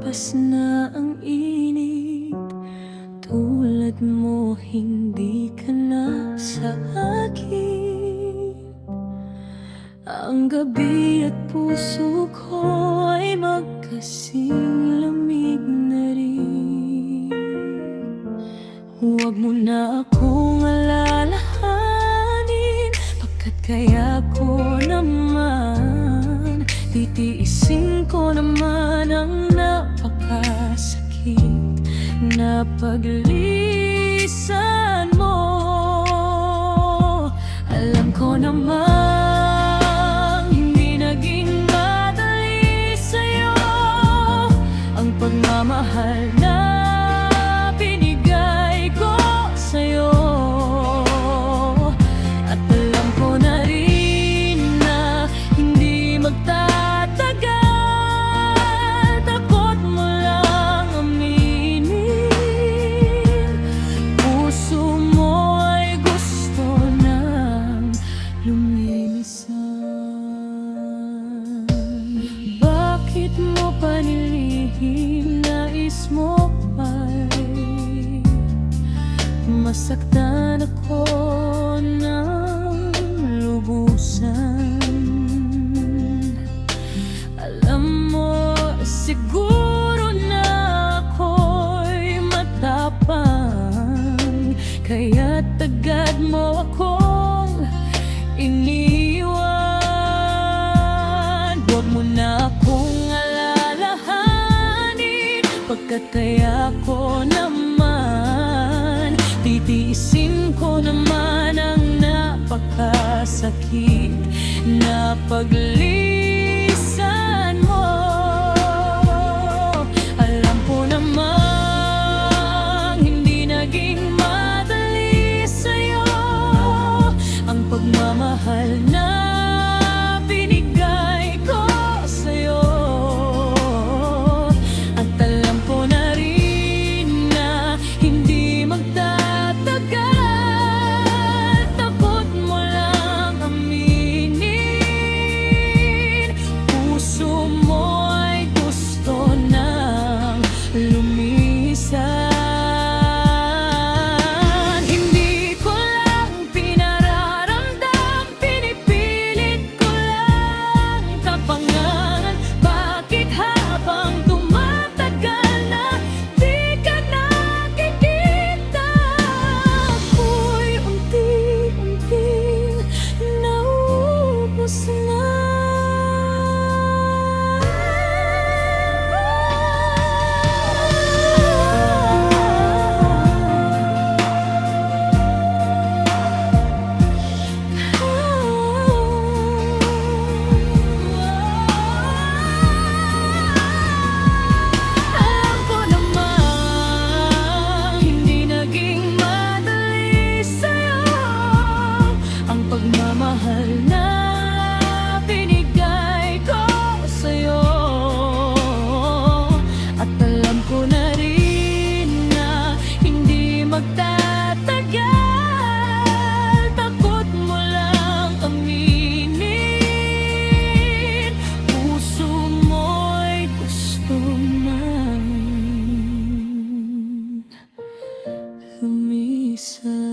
Lumipas na ang init. Tulad mo, hindi ka na sa akin. Ang gabi at puso ko ay magkasing lamig na rin. Huwag mo na akong alalahanin, pagkat kaya ko naman titiisin ko naman ang napakasakit na paglisan mo. Alam ko namang hindi naging madali sa'yo ang pagmamahal na binigay ko sa'yo. At alam ko na rin na hindi magtatagal, takot mo lang aminin. Puso mo ay gusto nang luminisan. Bakit mo panilihim, nais mo pa'y masaktan ako ng lubusan? Alam mo siguro na ako'y matapang, kaya't agad mo akong iniwan. Huwag mo na akong alalahanin, pagkat kaya ko naman titiisin ko naman ang napakasakit na paglisan mo. Alam ko namang hindi naging madali sa'yo ang pagmamahal na binigay ko sa'yo. At alam ko na rin na hindi magtatagal, takot mo lang aminin. Puso mo ay gusto nang lumisan. Hindi ko lang pinararamdam, pinipilit ko lang kapangalan. Bakit habang tumatagal na di ka nakikita, ako'y unti-unting naubos na. Alam ko namang hindi naging madali sa'yo ang pagmamahal na binigay ko sa'yo. At alam ko na rin na hindi magtatagal, takot mo lang aminin. Puso mo'y gusto nang lumisan.